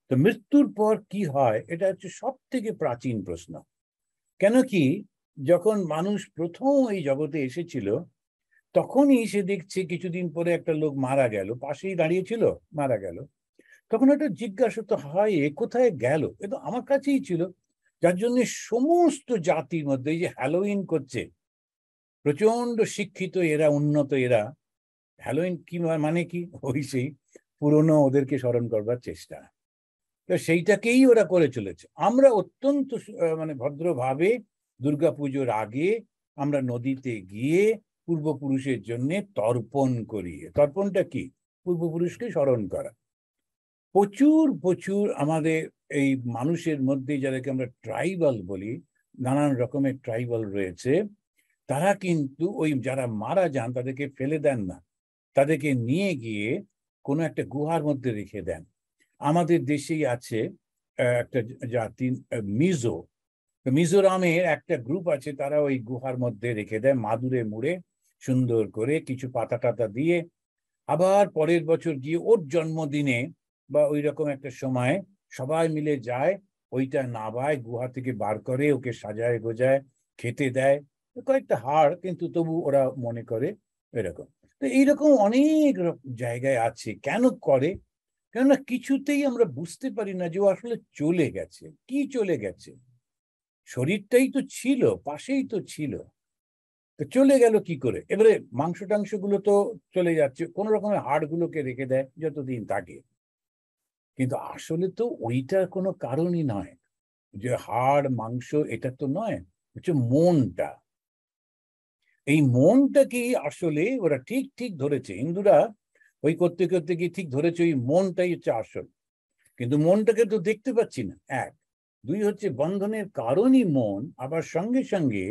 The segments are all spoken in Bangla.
তো মৃত্যুর পর কি হয়, এটা হচ্ছে সব থেকে প্রাচীন প্রশ্ন। কেন কি, যখন মানুষ প্রথম এই জগতে এসেছিল, তখনই সে দেখছে কিছুদিন পরে একটা লোক মারা গেল, পাশেই দাঁড়িয়েছিল, মারা গেল। তখন একটা জিজ্ঞাসা তো হয়, এ কোথায় গেল, এ তো আমার কাছেই ছিল। যার জন্য সমস্ত জাতির মধ্যে এই যে হ্যালোইন করছে, প্রচন্ড শিক্ষিত এরা, উন্নত এরা, হ্যালোইন কি মানে কি, ওই সেই পুরনো ওদেরকে স্মরণ করবার চেষ্টা। তো সেইটাকেই ওরা করে চলেছে। আমরা অত্যন্ত মানে ভদ্রভাবে দুর্গাপুজোর আগে আমরা নদীতে গিয়ে পূর্বপুরুষের জন্য তর্পণ করি। তর্পণটা কি? পূর্বপুরুষকে স্মরণ করা। প্রচুর প্রচুর আমাদের এই মানুষের মধ্যে, যাদেরকে আমরা ট্রাইবাল বলি, নানান রকমের ট্রাইবাল রয়েছে, তারা কিন্তু ওই যারা মারা যান তাদেরকে ফেলে দেন না, তাদেরকে নিয়ে গিয়ে কোনো একটা গুহার মধ্যে রেখে দেন। আমাদের দেশেই আছে একটা জাতি, মিজো। মিজোরামের একটা গ্রুপ আছে, তারা ওই গুহার মধ্যে রেখে দেয় মাদুরে মুড়ে, সুন্দর করে কিছু পাতা টাতা দিয়ে। আবার পরের বছর গিয়ে ওর জন্মদিনে বা ওই রকম একটা সময় সবাই মিলে যায়, ওইটা নাবায় গুহা থেকে বার করে ওকে সাজায় গোজায় খেতে দেয়। কয়েকটা হাড়, কিন্তু তবু ওরা মনে করে এরকম। তো এইরকম অনেক জায়গায় আছে। কেন করে? কেননা কিছুতেই আমরা বুঝতে পারি না যে ও আসলে চলে গেছে। কি চলে গেছে? শরীরটাই তো ছিল, পাশেই তো ছিল, তো চলে গেল কি করে? এবারে মাংস টাংস গুলো তো চলে যাচ্ছে, কোন রকমের হাড় গুলোকে রেখে দেয় যতদিন থাকে। কিন্তু আসলে তো ওইটার কোনো কারণই নয়, যে হাড় মাংস এটা তো নয়, হচ্ছে মনটা। এই মনটাকেই আসলে ওরা ঠিক ঠিক ধরেছে, হিন্দুরা ওই করতে করতে গিয়ে ঠিক ধরেছে ওই মনটাই হচ্ছে আসল। কিন্তু মনটাকে তো দেখতে পাচ্ছি না, এক। দুই হচ্ছে বন্ধনের কারণই মন, আবার সঙ্গে সঙ্গে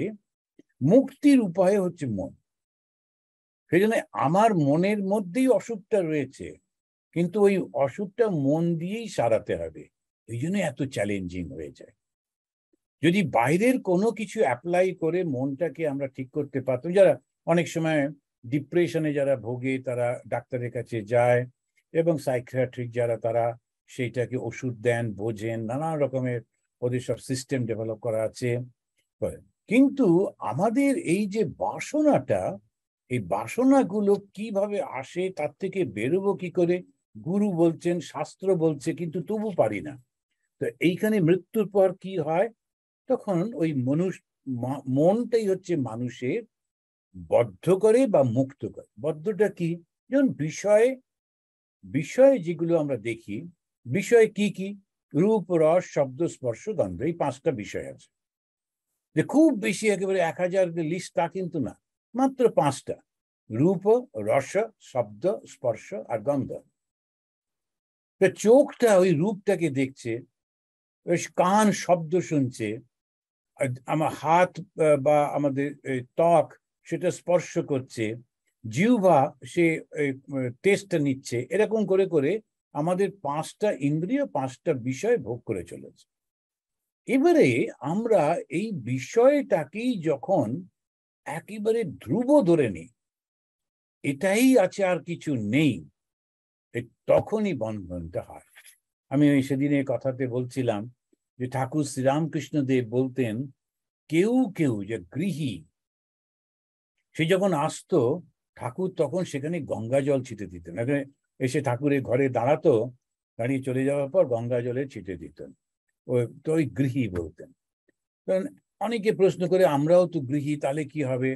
মুক্তির উপায় হচ্ছে মন। সেই জন্য আমার মনের মধ্যেই অসুখটা রয়েছে, কিন্তু ওই অসুখটা মন দিয়েই সারাতে হবে। এই জন্য এত চ্যালেঞ্জিং হয়ে যায়। যদি বাইরের কোনো কিছু অ্যাপ্লাই করে মনটাকে আমরা ঠিক করতে পারতাম, যারা অনেক সময় ডিপ্রেশনে যারা ভোগে তারা ডাক্তারের কাছে যায়, এবং সাইকিয়াট্রিক যারা, তারা সেইটাকে ওষুধ দেন, বোঝেন, নানা রকমের ওদের সব সিস্টেম ডেভেলপ করা আছে। কিন্তু আমাদের এই যে বাসনাটা, এই বাসনাগুলো কিভাবে আসে, তার থেকে বেরোবো কি করে? গুরু বলছেন, শাস্ত্র বলছে, কিন্তু তবু পারি না। তো এইখানে মৃত্যুর পর কি হয়? তখন ওই মনটাই হচ্ছে মানুষের বদ্ধ করে বা মুক্ত করে। বদ্ধটা কি? যেমন বিষয়, বিষয় যেগুলো আমরা দেখি, বিষয় কি কি? রূপ, রস, শব্দ, স্পর্শ, গন্ধ, এই পাঁচটা বিষয় আছে। যে খুব বেশি একেবারে 1000 লিস্ট তা কিন্তু না, মাত্র পাঁচটা: রূপ, রস, শব্দ, স্পর্শ আর গন্ধ। চোখটা ওই রূপটাকে দেখছে, কান শব্দ শুনছে, আমার হাত বা আমাদের ত্বক সেটা স্পর্শ করছে, জিহ্বা সে টেস্টটা নিচ্ছে। এরকম করে করে আমাদের পাঁচটা ইন্দ্রিয়, পাঁচটা বিষয় ভোগ করে চলেছে। এবারে আমরা এই বিষয়টাকেই যখন একেবারে ধ্রুব ধরে নিই, এটাই আছে আর কিছু নেই, তখনই বন্ধনটা হয়। আমি ওই সেদিনে কথাতে বলছিলাম যে ঠাকুর শ্রীরামকৃষ্ণ দেব বলতেন, কেউ কেউ যে গৃহী, সে যখন আসতো, ঠাকুর তখন সেখানে গঙ্গা জল ছিটে দিতেন। এখানে এসে ঠাকুরের ঘরে দাঁড়াতো, দাঁড়িয়ে চলে যাওয়ার পর গঙ্গা জলে ছিটে দিতেন। ওই তো ওই গৃহী বলতেন। কারণ অনেকে প্রশ্ন করে, আমরাও তো গৃহী, তাহলে কি হবে?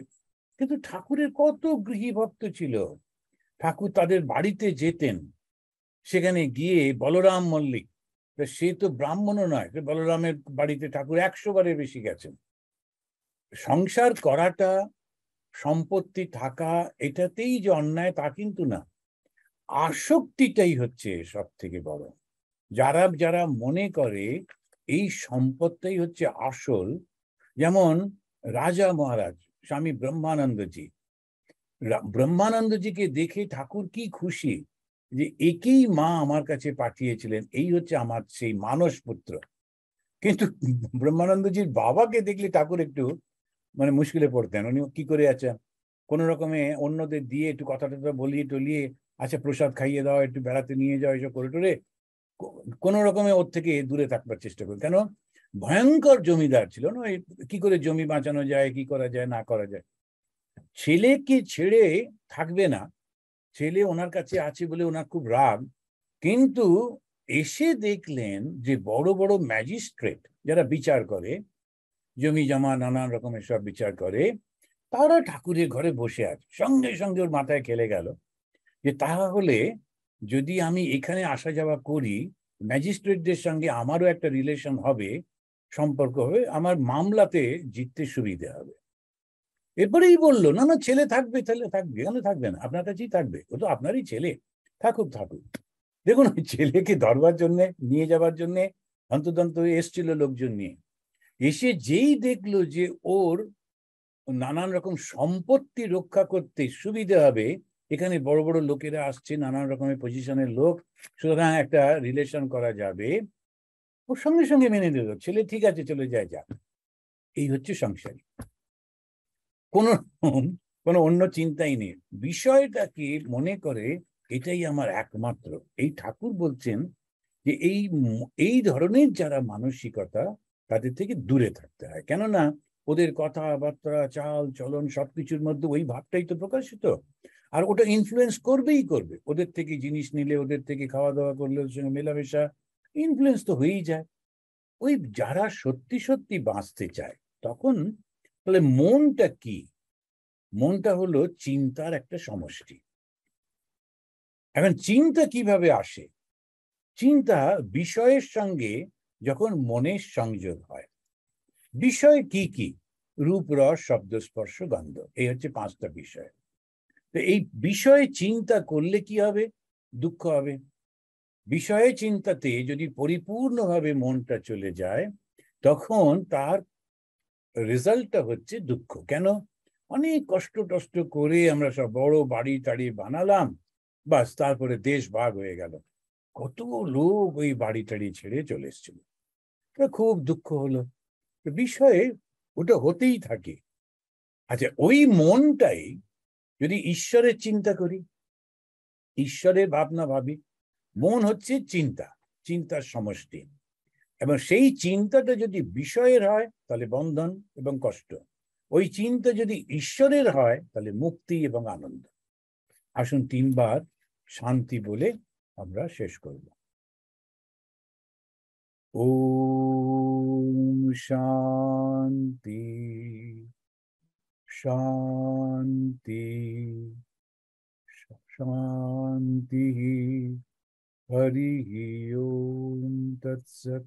কিন্তু ঠাকুরের কত গৃহী ভক্ত ছিল। ঠাকুর তাদের বাড়িতে যেতেন, সেখানে গিয়ে বলরাম মল্লিক, সে তো ব্রাহ্মণও নয়, বলরামের বাড়িতে ঠাকুর 100 বারের বেশি গেছেন। সংসার করাটা, সম্পত্তি থাকা, এটাতেই যে অন্যায় তা কিন্তু না, আসক্তিটাই হচ্ছে সব থেকে বড়। যারা যারা মনে করে এই সম্পদটাই হচ্ছে আসল, যেমন রাজা মহারাজ স্বামী ব্রহ্মানন্দজি, ব্রহ্মানন্দজিকে দেখে ঠাকুর কি খুশি, যে একেই মা আমার কাছে পাঠিয়েছিলেন, এই হচ্ছে আমার সেই মানস পুত্র। কিন্তু ব্রহ্মানন্দজির বাবাকে দেখলে ঠাকুর একটু মানে মুশকিলে পড়তেন। উনি কি করে আছেন, কোন রকমে অন্যদের দিয়ে একটু কথা টথা বলিয়ে টলিয়ে, আচ্ছা প্রসাদ খাইয়ে দাও, একটু বেড়াতে নিয়ে যাও, এসব করে টোরে কোন রকমে ওর থেকে দূরে থাকবার চেষ্টা করি। কেন? ভয়ঙ্কর জমিদার ছিল না, কি করে জমি বাঁচানো যায়, কি করা যায় না করা যায়। ছেলেকে ছেড়ে থাকবে না, ছেলে ওনার কাছে আছে বলে ওনার খুব রাগ, কিন্তু এসে দেখলেন যে বড় বড় ম্যাজিস্ট্রেট যারা বিচার করে, জমি জমা নানান রকমের সব বিচার করে, তারা ঠাকুরের ঘরে বসে আছে। সঙ্গে সঙ্গে ওর মাথায় খেলে গেল যে তাহলে যদি আমি এখানে আসা যাওয়া করি, ম্যাজিস্ট্রেটদের সঙ্গে আমারও একটা রিলেশন হবে, সম্পর্ক হবে, আমার মামলাতে জিততে সুবিধা হবে। এরপরেই বললো, না না, ছেলে থাকবে, ছেলে থাকবে, কেন থাকবে না, আপনার কাছেই থাকবে, ও তো আপনারই ছেলে, থাকুক থাকুক। দেখুন, ওই ছেলেকে ধরবার জন্য, নিয়ে যাবার জন্য হন্তদন্ত এসছিল লোকজন নিয়ে। এসে যেই দেখলো যে ওর নানান রকম সম্পত্তি রক্ষা করতে সুবিধা হবে, এখানে বড় বড় লোকেরা আসছে, নানান রকমের পজিশনের লোক, সুতরাং একটা রিলেশন করা যাবে, ও সঙ্গে সঙ্গে মেনে নিল, ছেলে ঠিক আছে চলে যায়, যাক। এই হচ্ছে সংসারী। কোনো কোনো অন্য চিন্তাই নেই, বিষয়টাকে মনে করে এটাই আমার একমাত্র। এই ঠাকুর বলছেন যে এই ধরনের যারা মানসিকতা, তাদের থেকে দূরে থাকতে হয়। কেননা ওদের কথাবার্তা, চাল চলন সবকিছুর মধ্যে ওই ভাবটাই তো প্রকাশিত, আর ওটা ইনফ্লুয়েন্স করবেই করবে। ওদের থেকে জিনিস নিলে, ওদের থেকে খাওয়া দাওয়া করলে, ওদের সঙ্গে মেলামেশা, ইনফ্লুয়েন্স তো হয়েই যায়। ওই যারা সত্যি সত্যি বাঁচতে চায়, তখন তাহলে মনটা কি? মনটা হলো চিন্তার একটা সমষ্টি। এখন চিন্তা কিভাবে আসে? চিন্তা বিষয়ের সঙ্গে যখন মনের সংযোগ হয়। বিষয় কি কি? রূপ, রস, শব্দ, স্পর্শ, গন্ধ, এই হচ্ছে পাঁচটা বিষয়। তো এই বিষয়ে চিন্তা করলে কি হবে? দুঃখ হবে। বিষয়ে চিন্তাতে যদি পরিপূর্ণভাবে মনটা চলে যায়, তখন তার রেজাল্টটা হচ্ছে দুঃখ। কেন? অনেক কষ্ট টষ্ট করে আমরা সব বড় বাড়ি টাড়ি বানালাম, বাস তারপরে দেশ ভাগ হয়ে গেল, কত লোক ওই বাড়ি টাড়ি ছেড়ে চলে এসেছিল, খুব দুঃখ হলো। বিষয়ে ওটা হতেই থাকে। আচ্ছা, ওই মনটাই যদি ঈশ্বরের চিন্তা করি, ঈশ্বরের ভাবনা ভাবি, মন হচ্ছে চিন্তা, চিন্তার সমষ্টি। এবং সেই চিন্তাটা যদি বিষয়ের হয় তাহলে বন্ধন এবং কষ্ট, ওই চিন্তা যদি ঈশ্বরের হয় তাহলে মুক্তি এবং আনন্দ। আসুন তিনবার শান্তি বলে আমরা শেষ করব। ওম শান্তি শান্তি শান্তি। হরি ওম তৎসৎ।